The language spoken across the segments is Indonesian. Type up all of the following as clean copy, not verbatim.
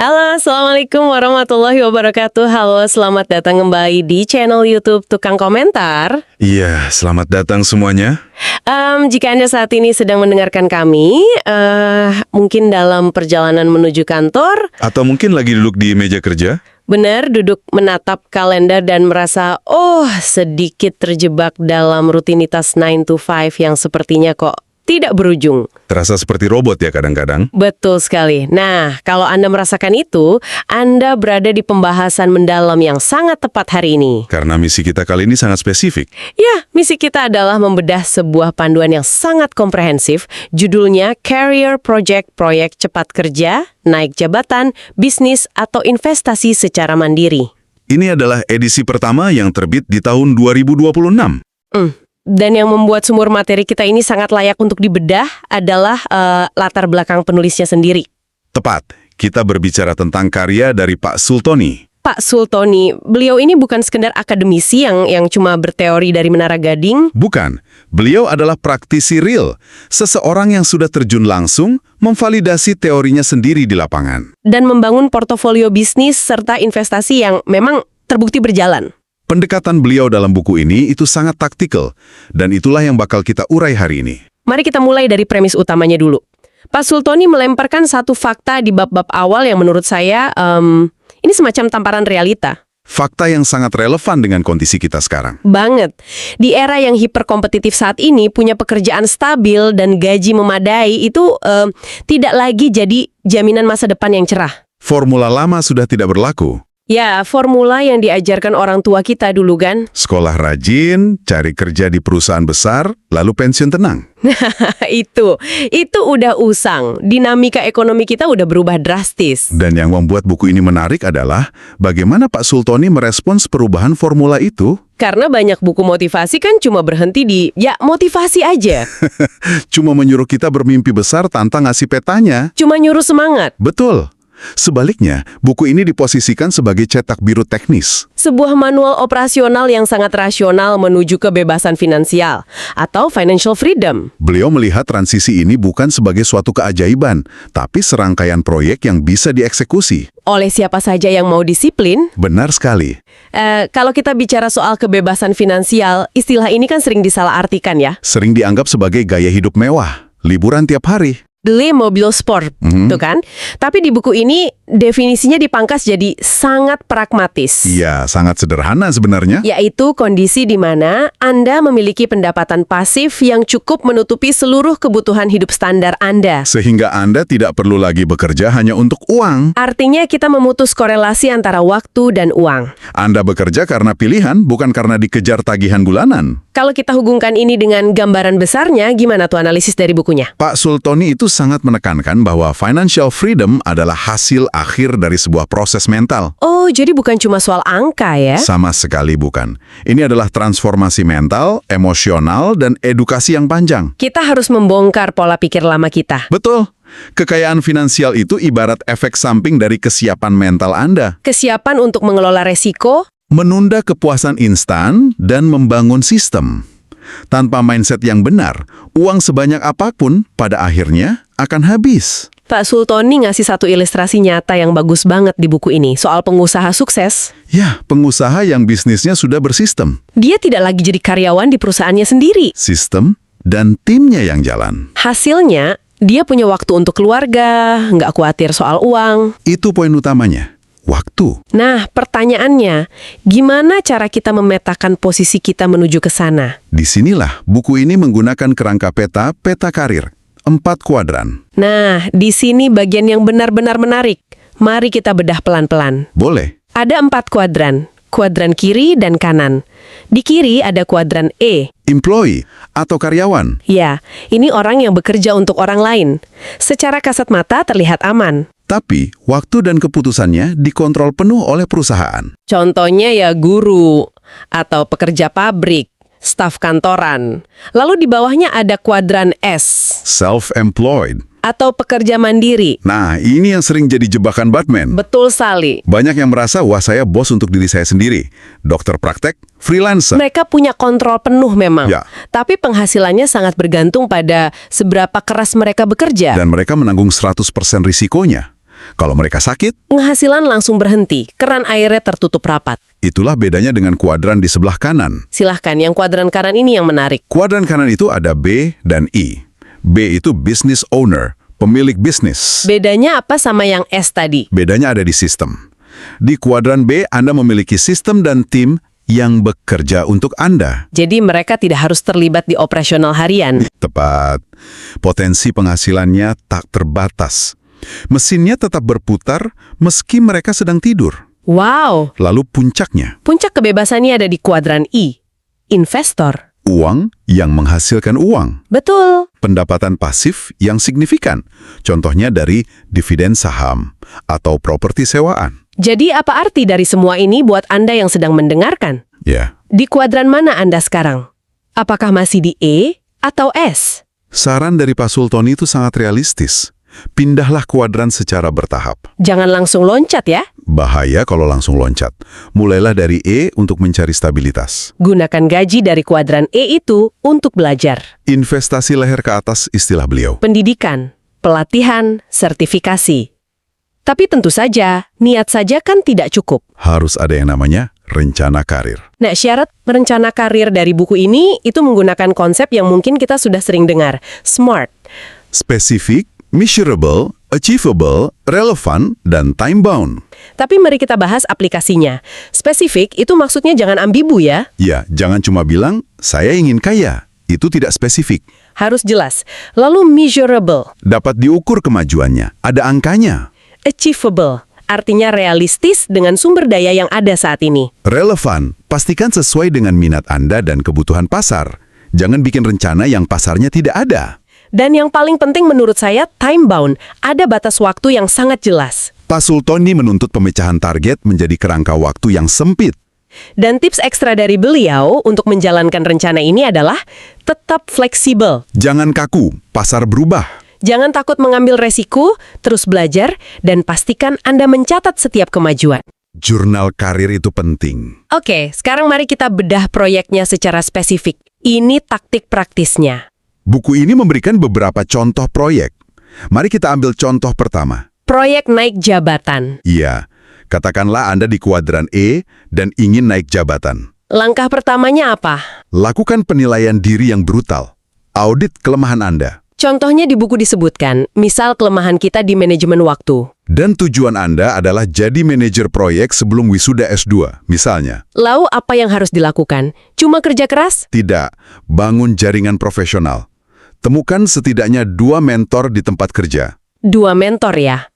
Halo, Assalamualaikum warahmatullahi wabarakatuh. Halo, selamat datang kembali di channel YouTube Tukang Komentar. Iya, selamat datang semuanya. Jika Anda saat ini sedang mendengarkan kami, mungkin dalam perjalanan menuju kantor, Atau mungkin lagi duduk di meja kerja. benar duduk menatap kalender dan merasa, sedikit terjebak dalam rutinitas 9 to 5 yang sepertinya kok tidak berujung. Terasa seperti robot ya kadang-kadang. Betul sekali. Nah, kalau Anda merasakan itu, Anda berada di pembahasan mendalam yang sangat tepat hari ini. Karena misi kita kali ini sangat spesifik. Ya, misi kita adalah membedah sebuah panduan yang sangat komprehensif. Judulnya Career Project, proyek cepat kerja, naik jabatan, bisnis, atau investasi secara mandiri. Ini adalah edisi pertama yang terbit di tahun 2026. Dan yang membuat sumber materi kita ini sangat layak untuk dibedah adalah latar belakang penulisnya sendiri. Tepat, kita berbicara tentang karya dari Pak Sultoni. Pak Sultoni, beliau ini bukan sekedar akademisi yang cuma berteori dari Menara Gading. Bukan, beliau adalah praktisi real. Seseorang yang sudah terjun langsung memvalidasi teorinya sendiri di lapangan. Dan membangun portofolio bisnis serta investasi yang memang terbukti berjalan. Pendekatan beliau dalam buku ini itu sangat taktikal, dan itulah yang bakal kita urai hari ini. Mari kita mulai dari premis utamanya dulu. Pak Sultoni melemparkan satu fakta di bab-bab awal yang menurut saya ini semacam tamparan realita. Fakta yang sangat relevan dengan kondisi kita sekarang. Banget. Di era yang hiperkompetitif saat ini, punya pekerjaan stabil dan gaji memadai itu tidak lagi jadi jaminan masa depan yang cerah. Formula lama sudah tidak berlaku. Ya, formula yang diajarkan orang tua kita dulu kan. Sekolah rajin, cari kerja di perusahaan besar, lalu pensiun tenang. Itu udah usang. Dinamika ekonomi kita udah berubah drastis. Dan yang membuat buku ini menarik adalah bagaimana Pak Sultoni merespons perubahan formula itu. Karena banyak buku motivasi kan cuma berhenti di, motivasi aja. Cuma menyuruh kita bermimpi besar tanpa ngasih petanya. Cuma nyuruh semangat. Betul. Sebaliknya, buku ini diposisikan sebagai cetak biru teknis. Sebuah manual operasional yang sangat rasional menuju kebebasan finansial atau financial freedom. Beliau melihat transisi ini bukan sebagai suatu keajaiban, tapi serangkaian proyek yang bisa dieksekusi. Oleh siapa saja yang mau disiplin. Benar sekali. Kalau kita bicara soal kebebasan finansial, istilah ini kan sering disalahartikan ya. Sering dianggap sebagai gaya hidup mewah, liburan tiap hari. Beli mobil sport, tuh kan? Tapi di buku ini definisinya dipangkas jadi sangat pragmatis. Iya, sangat sederhana sebenarnya. Yaitu kondisi di mana Anda memiliki pendapatan pasif yang cukup menutupi seluruh kebutuhan hidup standar Anda. Sehingga Anda tidak perlu lagi bekerja hanya untuk uang. Artinya kita memutus korelasi antara waktu dan uang. Anda bekerja karena pilihan, bukan karena dikejar tagihan bulanan. Kalau kita hubungkan ini dengan gambaran besarnya, gimana tuh analisis dari bukunya? Pak Sultoni itu sangat menekankan bahwa financial freedom adalah hasil akhir dari sebuah proses mental. Oh, jadi bukan cuma soal angka ya? Sama sekali bukan. Ini adalah transformasi mental, emosional, dan edukasi yang panjang. Kita harus membongkar pola pikir lama kita. Betul. Kekayaan finansial itu ibarat efek samping dari kesiapan mental Anda. Kesiapan untuk mengelola resiko, Menunda kepuasan instan dan membangun sistem. Tanpa mindset yang benar, uang sebanyak apapun pada akhirnya akan habis. Pak Sultoni ngasih satu ilustrasi nyata yang bagus banget di buku ini soal pengusaha sukses. Ya, pengusaha yang bisnisnya sudah bersistem. Dia tidak lagi jadi karyawan di perusahaannya sendiri. Sistem dan timnya yang jalan. Hasilnya, dia punya waktu untuk keluarga, nggak khawatir soal uang. Itu poin utamanya. Waktu. Nah, pertanyaannya, gimana cara kita memetakan posisi kita menuju ke sana? Disinilah buku ini menggunakan kerangka peta karir. 4 kuadran. Nah, di sini bagian yang benar-benar menarik. Mari kita bedah pelan-pelan. Boleh. Ada 4 kuadran. Kuadran kiri dan kanan. Di kiri ada kuadran E. Employee atau karyawan. Ya, ini orang yang bekerja untuk orang lain. Secara kasat mata terlihat aman. Tapi, waktu dan keputusannya dikontrol penuh oleh perusahaan. Contohnya ya guru, atau pekerja pabrik, staf kantoran. Lalu di bawahnya ada kuadran S, Self-employed. atau pekerja mandiri. Nah, ini yang sering jadi jebakan Batman. Betul sekali. Banyak yang merasa, wah saya bos untuk diri saya sendiri. Dokter praktek, freelancer. Mereka punya kontrol penuh memang. Ya. Tapi penghasilannya sangat bergantung pada seberapa keras mereka bekerja. Dan mereka menanggung 100% risikonya. Kalau mereka sakit, Penghasilan langsung berhenti, keran airnya tertutup rapat. itulah bedanya dengan kuadran di sebelah kanan. Silahkan, yang kuadran kanan ini yang menarik. Kuadran kanan itu ada B dan I. B itu business owner, pemilik bisnis. Bedanya apa sama yang S tadi? Bedanya ada di sistem. Di kuadran B, Anda memiliki sistem dan tim yang bekerja untuk Anda. Jadi mereka tidak harus terlibat di operasional harian. Tepat. Potensi penghasilannya tak terbatas. Mesinnya tetap berputar meski mereka sedang tidur. Wow, Lalu puncaknya, puncak kebebasannya ada di kuadran I. Investor. uang yang menghasilkan uang. Betul. Pendapatan pasif yang signifikan. Contohnya dari dividen saham atau properti sewaan. Jadi apa arti dari semua ini buat Anda yang sedang mendengarkan? Ya, Di kuadran mana Anda sekarang? Apakah masih di E atau S? saran dari Pak Sultoni itu sangat realistis. Pindahlah kuadran secara bertahap. Jangan langsung loncat ya. Bahaya kalau langsung loncat. Mulailah dari E untuk mencari stabilitas. Gunakan gaji dari kuadran E itu untuk belajar. Investasi leher ke atas istilah beliau. Pendidikan, pelatihan, sertifikasi. Tapi tentu saja, niat saja kan tidak cukup. Harus ada yang namanya rencana karir. Nah, syarat merencana karir dari buku ini itu menggunakan konsep yang mungkin kita sudah sering dengar, SMART. Spesifik, measurable, achievable, relevan, dan time-bound. Tapi mari kita bahas aplikasinya. Spesifik itu maksudnya jangan ambigu ya. Ya, jangan cuma bilang, saya ingin kaya. Itu tidak spesifik. Harus jelas. Lalu measurable, Dapat diukur kemajuannya. Ada angkanya. achievable, artinya realistis dengan sumber daya yang ada saat ini. Relevan, pastikan sesuai dengan minat Anda dan kebutuhan pasar. Jangan bikin rencana yang pasarnya tidak ada. Dan yang paling penting menurut saya, time bound. Ada batas waktu yang sangat jelas. Pak Sultoni menuntut pemecahan target menjadi kerangka waktu yang sempit. Dan tips ekstra dari beliau untuk menjalankan rencana ini adalah tetap fleksibel. Jangan kaku, pasar berubah. Jangan takut mengambil resiko, terus belajar, dan pastikan Anda mencatat setiap kemajuan. Jurnal karir itu penting. Oke, sekarang mari kita bedah proyeknya secara spesifik. Ini taktik praktisnya. Buku ini memberikan beberapa contoh proyek. Mari kita ambil contoh pertama. Proyek naik jabatan. Iya, katakanlah Anda di kuadran E dan ingin naik jabatan. Langkah pertamanya apa? Lakukan penilaian diri yang brutal. Audit kelemahan Anda. Contohnya di buku disebutkan, misal kelemahan kita di manajemen waktu. Dan tujuan Anda adalah jadi manajer proyek sebelum wisuda S2, misalnya. Lalu apa yang harus dilakukan? Cuma kerja keras? Tidak, bangun jaringan profesional. Temukan setidaknya 2 mentor di tempat kerja. 2 mentor ya.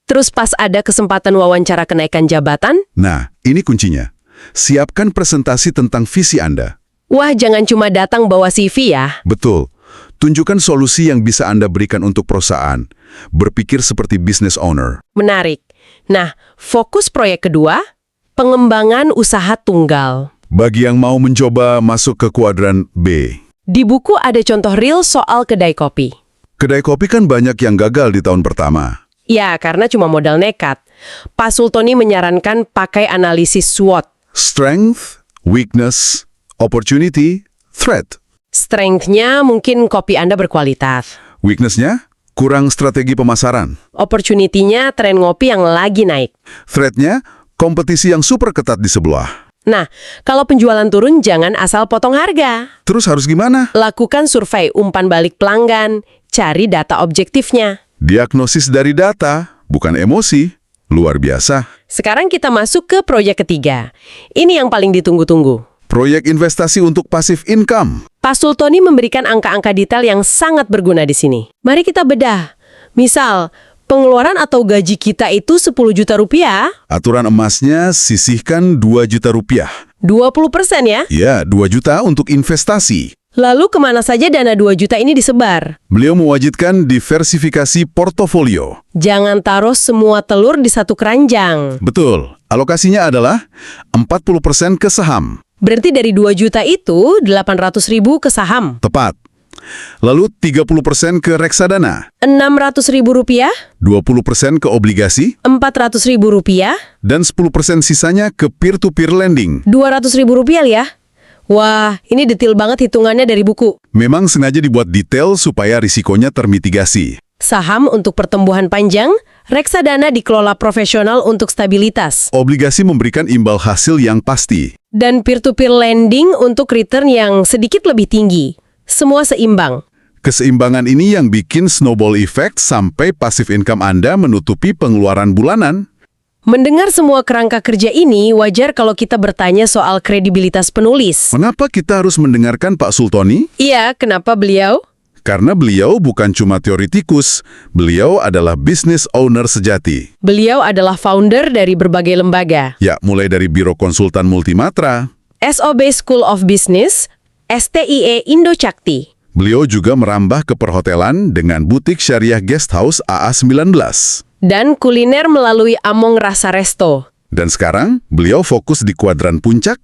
Terus pas ada kesempatan wawancara kenaikan jabatan, Nah, ini kuncinya. Siapkan presentasi tentang visi Anda. wah jangan cuma datang bawa CV ya. Betul. Tunjukkan solusi yang bisa Anda berikan untuk perusahaan. Berpikir seperti business owner. Menarik. Nah, fokus proyek kedua, pengembangan usaha tunggal. Bagi yang mau mencoba masuk ke kuadran B. Di buku ada contoh real soal kedai kopi. Kedai kopi kan banyak yang gagal di tahun pertama. Ya, karena cuma modal nekat. Pak Sultoni menyarankan pakai analisis SWOT. Strength, weakness, opportunity, threat. Strength-nya mungkin kopi Anda berkualitas. Weakness-nya, kurang strategi pemasaran. Opportunity-nya tren ngopi yang lagi naik. Threat-nya, kompetisi yang super ketat di sebelah. Nah, kalau penjualan turun jangan asal potong harga. Terus harus gimana? Lakukan survei umpan balik pelanggan, cari data objektifnya. Diagnosis dari data, bukan emosi. Luar biasa. Sekarang kita masuk ke proyek ketiga. Ini yang paling ditunggu-tunggu. Proyek investasi untuk passive income. Pak Sultoni memberikan angka-angka detail yang sangat berguna di sini. Mari kita bedah. Misal, pengeluaran atau gaji kita itu 10 juta rupiah, Aturan emasnya sisihkan 2 juta rupiah. 20% ya. Ya, 2 juta untuk investasi. Lalu kemana saja dana 2 juta ini disebar? Beliau mewajibkan diversifikasi portofolio. Jangan taruh semua telur di satu keranjang. Betul, alokasinya adalah 40% ke saham. Berarti dari 2 juta itu 800.000 ke saham. Tepat. Lalu 30% ke reksadana, 600.000 rupiah, 20% ke obligasi, 400.000 rupiah, dan 10% sisanya ke peer-to-peer lending. 200.000 rupiah ya. Wah, ini detail banget hitungannya dari buku. Memang sengaja dibuat detail supaya risikonya termitigasi. Saham untuk pertumbuhan panjang, Reksadana dikelola profesional untuk stabilitas. Obligasi memberikan imbal hasil yang pasti. Dan peer-to-peer lending untuk return yang sedikit lebih tinggi. Semua seimbang. Keseimbangan ini yang bikin snowball effect sampai passive income Anda menutupi pengeluaran bulanan. Mendengar semua kerangka kerja ini, wajar kalau kita bertanya soal kredibilitas penulis. Mengapa kita harus mendengarkan Pak Sultoni? Iya, kenapa beliau? Karena beliau bukan cuma teoritikus, beliau adalah business owner sejati. Beliau adalah founder dari berbagai lembaga. Ya, mulai dari Biro Konsultan Multimatra. SOB School of Business, STIE Indo Cakti. Beliau juga merambah ke perhotelan dengan butik syariah guest house AA19. Dan kuliner melalui Among Rasa Resto. Dan sekarang, beliau fokus di kuadran puncak,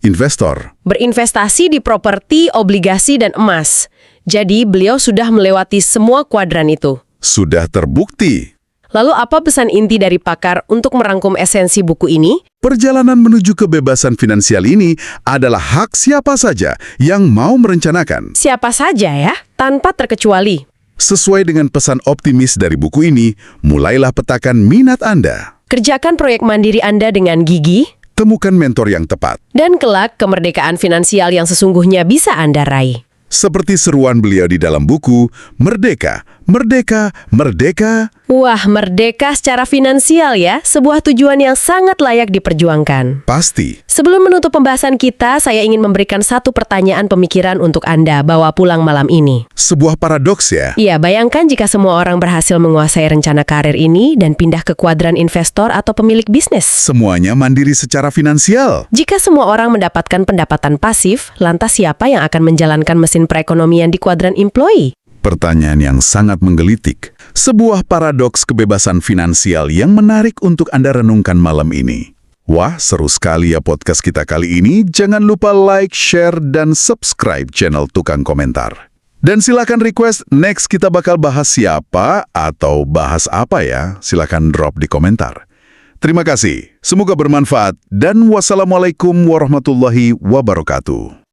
investor. Berinvestasi di properti, obligasi, dan emas. Jadi beliau sudah melewati semua kuadran itu. Sudah terbukti. Lalu apa pesan inti dari pakar untuk merangkum esensi buku ini? Perjalanan menuju kebebasan finansial ini adalah hak siapa saja yang mau merencanakan. Siapa saja ya, tanpa terkecuali. Sesuai dengan pesan optimis dari buku ini, mulailah petakan minat Anda. Kerjakan proyek mandiri Anda dengan gigih, Temukan mentor yang tepat. dan kelak kemerdekaan finansial yang sesungguhnya bisa Anda raih. Seperti seruan beliau di dalam buku, Merdeka, Merdeka, Merdeka. Wah, merdeka secara finansial ya, sebuah tujuan yang sangat layak diperjuangkan. Pasti. Sebelum menutup pembahasan kita, saya ingin memberikan satu pertanyaan pemikiran untuk Anda bawa pulang malam ini. Sebuah paradoks ya. Iya, bayangkan jika semua orang berhasil menguasai rencana karir ini dan pindah ke kuadran investor atau pemilik bisnis. Semuanya mandiri secara finansial. Jika semua orang mendapatkan pendapatan pasif, lantas siapa yang akan menjalankan mesin perekonomian di kuadran employee? Pertanyaan yang sangat menggelitik. Sebuah paradoks kebebasan finansial yang menarik untuk Anda renungkan malam ini. Wah, seru sekali ya podcast kita kali ini. Jangan lupa like, share, dan subscribe channel Tukang Komentar. Dan silakan request next kita bakal bahas siapa atau bahas apa ya. Silakan drop di komentar. Terima kasih. Semoga bermanfaat dan wassalamualaikum warahmatullahi wabarakatuh.